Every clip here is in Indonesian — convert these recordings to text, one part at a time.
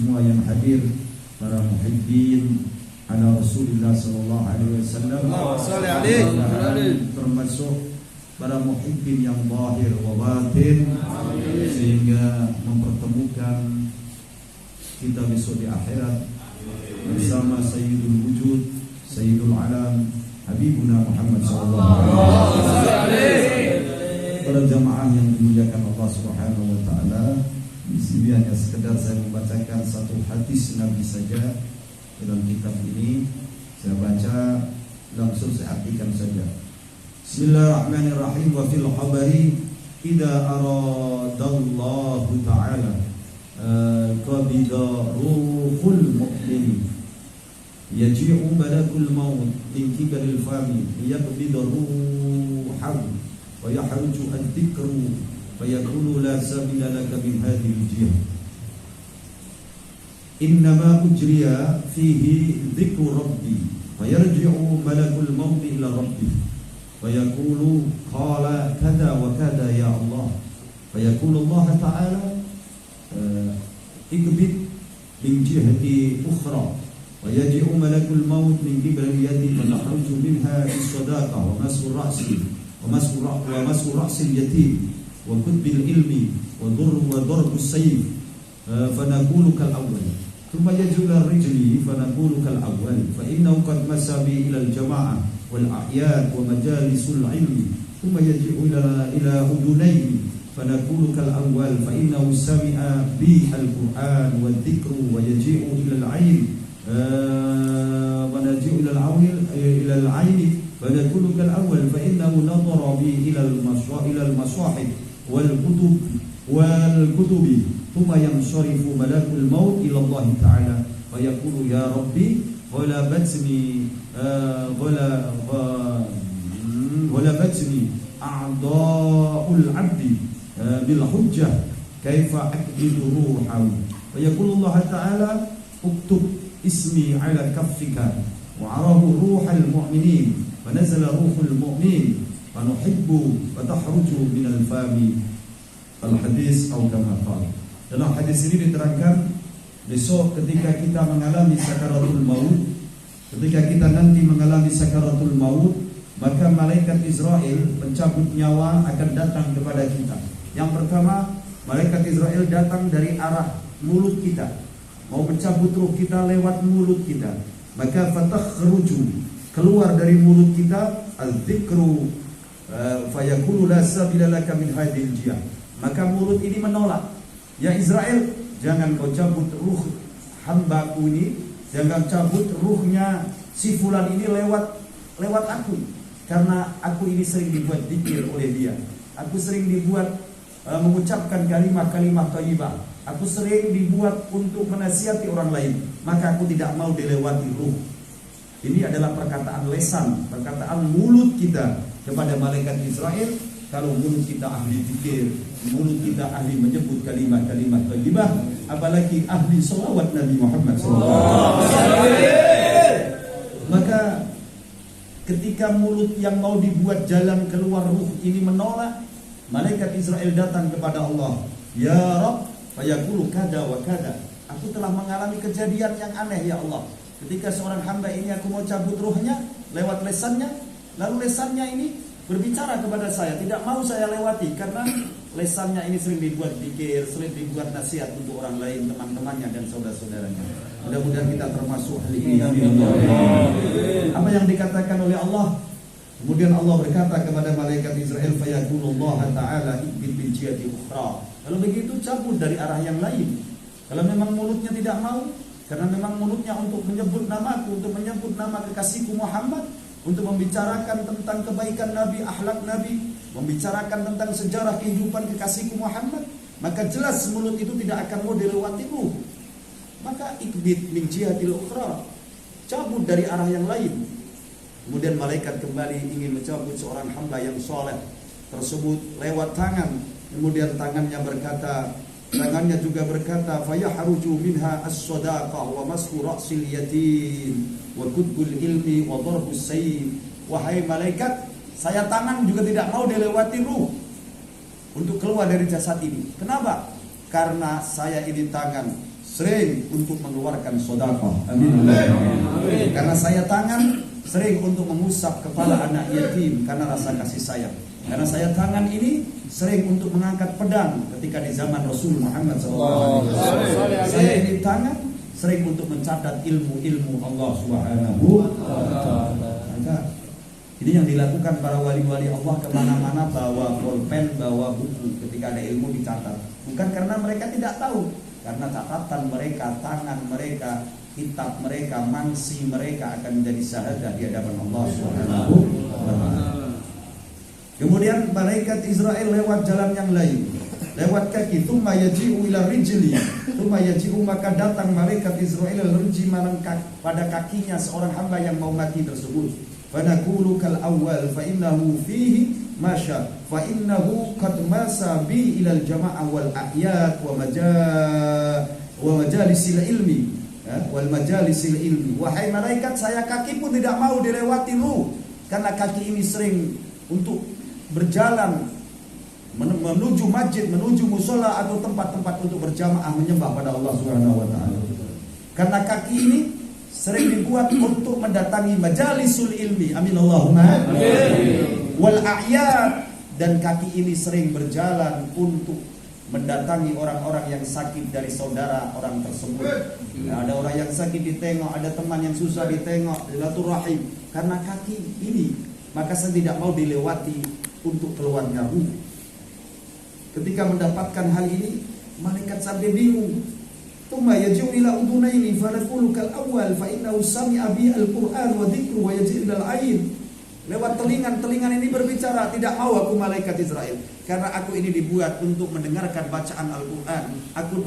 semua yang hadir, para muhibbin ala Rasulullah sallallahu alaihi wasallam, termasuk para muhibbin yang zahir wa batin, sehingga mempertemukan kita besok di akhirat bersama Sayyidul Wujud, Sayyidul Alam, Habibuna Muhammad sallallahu alaihi wasallam. Para jamaah yang dimuliakan Allah Subhanahu wa taala, di sini hanya sekedar saya membacakan satu hadis Nabi saja dalam kitab ini. Saya baca langsung, saya artikan saja. Bismillahirrahmanirrahim. Wa fil khabari idza aradallahu ta'ala qabida ruhul mu'min yaji'u malakul maut min kibalil fami liyaqbida ruhahu wa yahruju ad-dhikru fayaqulu la sabila laka min hadhihi al-jihah innama ujriya fihi dhikru rabbi fayarji'u malakul maut ila rabbi fayaqulu qala kada wa kada ya Allah fayaqulu Allah ta'ala iqbid min jihati ukhra wa yaji'u malakul maut min qibali yadi fatakhruju minha bis-sadaqah wa mas'u ra'si wa mas'u ra'sil yatim wa qutbil ilmi wa darbu as-sayf fanaqulu kal awwal thumma yaj'u ar-rijli fanaqulu kal awwal fa innahu qad masabi ila al-jama'ah wal a'yad wa majalisul ilmi thumma yaj'u ila udunayhi fanaqulu kal awwal fa innahu sami'a bi al-Qur'an wa dhikru wa yaji'u ila al-'ayn wa naji'u ila al-'ayn fanaqulu kal awwal fa innahu nadhara bi ila al-masahib wal kutubi thumma yansarifu malakul maut ila Allah ta'ala fa yaqulu ya rabbi ghalabatni a'dha'ul 'abdi bil hujjah kaifa aqbidu ruhahu wa yaqulu Allah ta'ala uktub ismi 'ala kaffika wa 'arahu ruhal mu'minin wa nazala ruhul mu'min wa nuhibbu wa tahruju minal fami al-hadis atau kama qala. Dalam hadis ini diterangkan besok ketika kita mengalami sakaratul maut, ketika kita nanti mengalami sakaratul maut, maka malaikat Israel pencabut nyawa akan datang kepada kita. Yang pertama, malaikat Israel datang dari arah mulut kita, mau mencabut ruh kita lewat mulut kita. Maka fatakhruju, keluar dari mulut kita al-dzikru fayaqulu la sabila laka min hadhil jiyah. Maka mulut ini menolak, ya Israel, jangan kau cabut ruh hambaku ini, jangan cabut ruhnya si fulan ini lewat aku, karena aku ini sering dibuat zikir oleh dia, aku sering dibuat mengucapkan kalimat-kalimat thayyibah, aku sering dibuat untuk menasihati orang lain, maka aku tidak mau dilewati ruh. Ini adalah perkataan lesan, perkataan mulut kita kepada malaikat Israel. Kalau mulut kita ahli zikir, mulut kita ahli menyebut kalimat-kalimat thayyibah, apalagi ahli salawat Nabi Muhammad SAW. Maka ketika mulut yang mau dibuat jalan keluar ruh ini menolak, malaikat Israel datang kepada Allah, ya Rabb, fayaqulu kada wa kada. Aku telah mengalami kejadian yang aneh ya Allah. Ketika seorang hamba ini aku mau cabut ruhnya lewat lesannya, lalu lesannya ini berbicara kepada saya, tidak mau saya lewati karena lesannya ini sering dibuat zikir, sering dibuat nasihat untuk orang lain, teman-temannya dan saudara-saudaranya. Mudah-mudahan kita termasuk hal ini. Apa yang dikatakan oleh Allah? Kemudian Allah berkata kepada malaikat Israel, fayaqulullah ta'ala iqbid bil jihati ukhra. Kalau begitu cabut dari arah yang lain. Kalau memang mulutnya tidak mau, karena memang mulutnya untuk menyebut namaku, untuk menyebut nama kekasihku Muhammad, untuk membicarakan tentang kebaikan Nabi, akhlak Nabi, membicarakan tentang sejarah kehidupan kekasihku Muhammad, maka jelas mulut itu tidak akan mau dilewati ruh. Maka ikbid min jihatil ukhra, cabut dari arah yang lain. Kemudian malaikat kembali ingin mencabut seorang hamba yang soleh tersebut lewat tangan. Kemudian tangannya juga berkata, fayahruju minha as-sadaqah wa masku ra'sil yatim wa kutbul ilmi wa darbus sayf. Wahai malaikat, saya tangan juga tidak mau dilewati ruh untuk keluar dari jasad ini. Kenapa? Karena saya ini tangan, sering untuk mengeluarkan sedekah. Amin. Karena saya tangan sering untuk mengusap kepala anak yatim karena rasa kasih sayang. Karena saya tangan ini sering untuk mengangkat pedang ketika di zaman Rasul Muhammad SAW. Saya ini tangan sering untuk mencatat ilmu-ilmu Allah Subhanahu wa Ta'ala. Ini yang dilakukan para wali-wali Allah kemana-mana, bawa pulpen, bawa buku ketika ada ilmu dicatat. Bukan karena mereka tidak tahu, karena catatan mereka, tangan mereka, kitab mereka, mangsi mereka akan menjadi syahadah di hadapan Allah Subhanahu wa Ta'ala. Kemudian malaikat Israel lewat jalan yang lain, lewat kaki, tsumma yaji'u ila rijli, tsumma yaji'u, maka datang malaikat Israel rijli pada kakinya seorang hamba yang mau mati tersebut. Fa naqulu kal awwal fa innahu fihi masya fa innahu qad masa bi ila al jama'ah wal a'yad wa majalisil ilmi wal majalisil ilmi. Wahai malaikat, saya kaki pun tidak mau dilewati lu, karena kaki ini sering untuk berjalan menuju masjid, menuju musola atau tempat-tempat untuk berjamaah menyembah pada Allah Subhanahu wa Ta'ala. Karena kaki ini sering dibuat untuk mendatangi majalisul ilmi. Amin Allahumma amin. Wal a'yad, dan kaki ini sering berjalan untuk mendatangi orang-orang yang sakit dari saudara orang tersebut. Ada orang yang sakit ditengok, ada teman yang susah ditengok, silaturahim. Karena kaki ini, maka saya tidak mau dilewati untuk keluarnya ruh. Ketika mendapatkan hal ini, malaikat sampai bingung. Tsumma yaji'u ila udunaini fa naqulu kal awwal fa innahu sami'a bi al-Qur'an wa dzikru wa yaji'u ila al-'ain. Lewat telingan ini berbicara, tidak mau aku malaikat Israel, karena aku ini dibuat untuk mendengarkan bacaan Al-Qur'an. Aku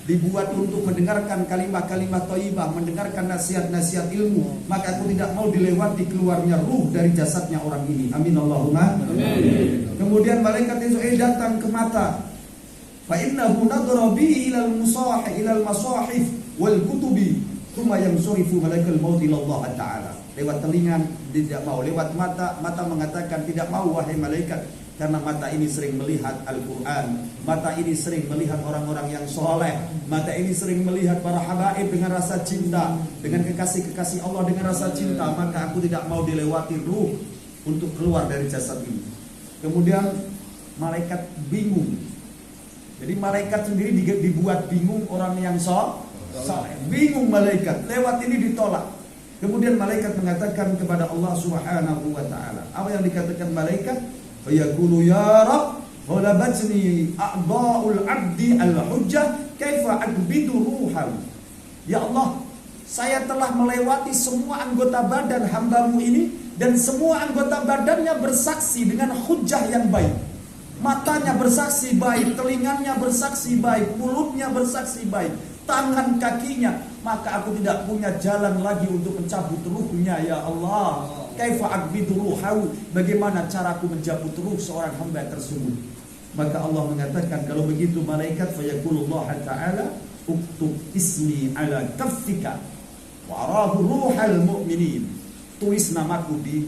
dibuat untuk mendengarkan kalimat-kalimat thayyibah, mendengarkan nasihat-nasihat ilmu, maka aku tidak mau dilewati keluarnya ruh dari jasadnya orang ini. Amin Allahumma amin. Kemudian malaikat Israel datang ke mata. Fa innahu nadhara bi ila al-masahif wal kutubi, thumma yansurifu malaikal maut ila Allah Ta'ala. Lewat telinga tidak mau, lewat mata mengatakan tidak mau wahai malaikat, karena mata ini sering melihat Al-Quran, mata ini sering melihat orang-orang yang soleh, mata ini sering melihat para habaib dengan rasa cinta, dengan kekasih-kekasih Allah dengan rasa cinta, maka aku tidak mau dilewati ruh untuk keluar dari jasad ini. Kemudian malaikat bingung. Jadi malaikat sendiri dibuat bingung, orang yang soleh, bingung malaikat, lewat ini ditolak. Kemudian malaikat mengatakan kepada Allah Subhanahu wa Ta'ala. Apa yang dikatakan malaikat? Fa yaqulu ya Rabb, ghalabatni a'dha'ul 'abdi al-hujjah, kaifa aqbidu ruhahu. Ya Allah, saya telah melewati semua anggota badan hamba-Mu ini, dan semua anggota badannya bersaksi dengan hujjah yang baik. Matanya bersaksi baik, telinganya bersaksi baik, mulutnya bersaksi baik, tangan kakinya, maka aku tidak punya jalan lagi untuk mencabut ruhnya. Ya Allah, kaifa aqbidu ruhahu, bagaimana caraku mencabut ruh seorang hamba tersebut? Maka Allah mengatakan, kalau begitu malaikat, fayaqulullah Ta'ala, uktub ismi ala kaffika wa arahu ruhal mu'minin. Tulis namaku di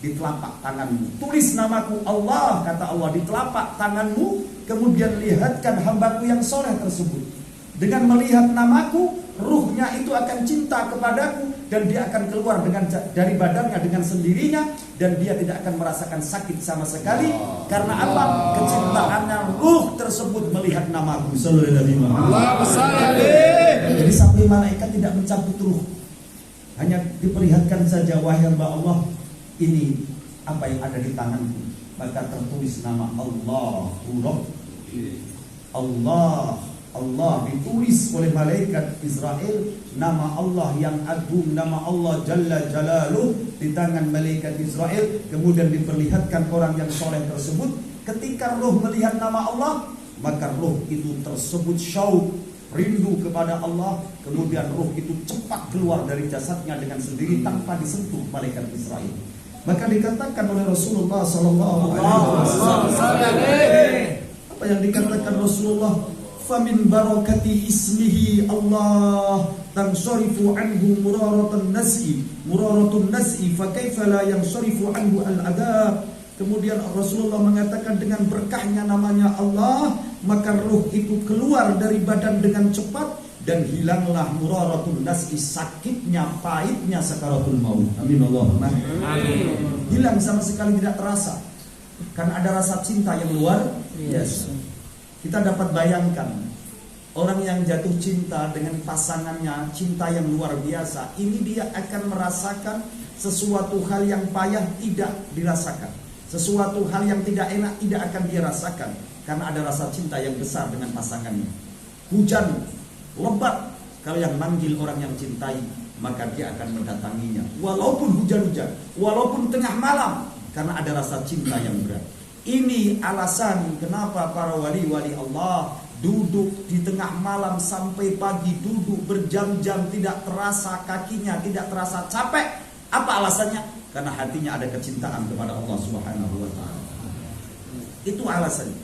telapak tanganmu. Tulis namaku Allah, kata Allah, di telapak tanganmu. Kemudian lihatkan hambaku yang soleh tersebut. Dengan melihat namaku, ruhnya itu akan cinta kepadaku, dan dia akan keluar dari badannya dengan sendirinya, dan dia tidak akan merasakan sakit sama sekali. Karena apa? Kecintaannya ruh tersebut melihat namaku. Jadi sampai malaikat tidak mencabut ruh, hanya diperlihatkan saja, wahai hamba Allah, ini apa yang ada di tanganku. Maka tertulis nama Allah. Allah ditulis oleh malaikat Israel, nama Allah yang agung, nama Allah Jalla Jalaluh di tangan malaikat Israel. Kemudian diperlihatkan orang yang soleh tersebut. Ketika roh melihat nama Allah, maka roh itu tersebut syauq, rindu kepada Allah. Kemudian roh itu cepat keluar dari jasadnya dengan sendiri tanpa disentuh malaikat Israel. Maka dikatakan oleh Rasulullah sallallahu alaihi wasallam, apa yang dikatakan Rasulullah? Famin barakati ismihi Allah tansarifu anhu muraratun nas'i fa kaifa la yansarifu anhu al-adab Kemudian Rasulullah mengatakan dengan berkahnya namanya Allah, maka ruh itu keluar dari badan dengan cepat dan hilanglah muraratun nas'i, sakitnya, pahitnya sakaratul maut. Amin Allahumma amin. Hilang sama sekali, tidak terasa. Karena ada rasa cinta yang luar biasa. Kita dapat bayangkan orang yang jatuh cinta dengan pasangannya, cinta yang luar biasa, ini dia akan merasakan sesuatu hal yang payah tidak dirasakan. Sesuatu hal yang tidak enak tidak akan dia rasakan, karena ada rasa cinta yang besar dengan pasangannya. Hujan lebat, kalau yang manggil orang yang cintai, maka dia akan mendatanginya. Walaupun hujan-hujan, walaupun tengah malam, karena ada rasa cinta yang berat. Ini alasan kenapa para wali-wali Allah duduk di tengah malam sampai pagi, duduk berjam-jam, tidak terasa kakinya, tidak terasa capek. Apa alasannya? Karena hatinya ada kecintaan kepada Allah Subhanahu wa ta'ala. Itu alasannya.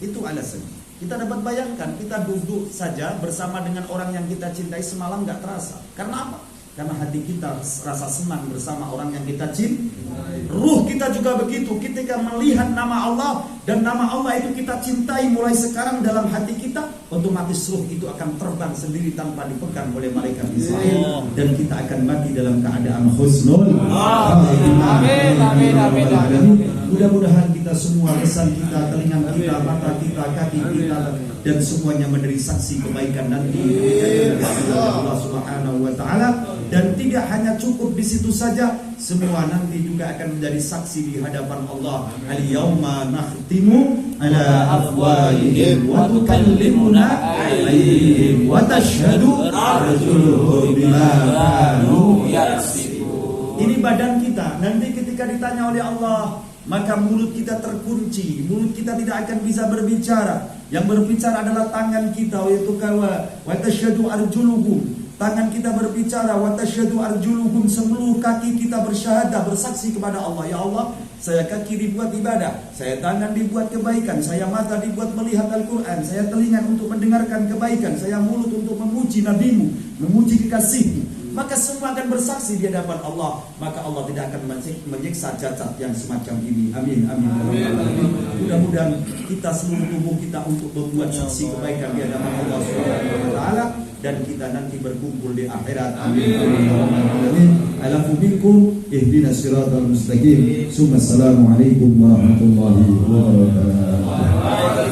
Itu alasannya. Kita dapat bayangkan, kita duduk saja bersama dengan orang yang kita cintai semalam gak terasa. Karena apa? Karena hati kita rasa senang bersama orang yang kita cintai. Ruh kita juga begitu. Ketika melihat nama Allah dan nama Allah itu kita cintai mulai sekarang dalam hati kita, otomatis ruh itu akan terbang sendiri tanpa dipegang oleh malaikat Israel, dan kita akan mati dalam keadaan husnul. Amin. Mudah-mudahan kita semua, lisan kita, telinga kita, mata kita, kaki kita, dan semuanya menjadi saksi kebaikan nanti Allah Subhanahu wa ta'ala. Dan tidak hanya cukup di situ saja, semua nanti juga akan menjadi saksi di hadapan Allah. Al-yauma nakhtimu ala afwahihim wa tukallimuna aydihim wa tashhadu arjuluhum bima kanu yaksibun. Ini badan kita. Nanti ketika ditanya oleh Allah, maka mulut kita terkunci, mulut kita tidak akan bisa berbicara. Yang berbicara adalah tangan kita, yaitu wa tashhadu arjuluhum. Tangan kita berbicara, wa tashhadu arjuluhum, seluruh kaki kita bersyahadah, bersaksi kepada Allah. Ya Allah, saya kaki dibuat ibadah, saya tangan dibuat kebaikan, saya mata dibuat melihat Al-Quran, saya telinga untuk mendengarkan kebaikan, saya mulut untuk memuji nabimu, memuji kekasihmu. Maka semua akan bersaksi di hadapan Allah. Maka Allah tidak akan menyiksa cacat yang semacam ini. Amin. Mudah-mudahan kita seluruh tubuh kita untuk membuat saksi kebaikan di hadapan Allah Subhanahu wa ta'ala, dan kita nanti berkumpul di akhirat. Amin. Alafu minkum ihdinas siratal mustaqim. Assalamualaikum warahmatullahi wabarakatuh.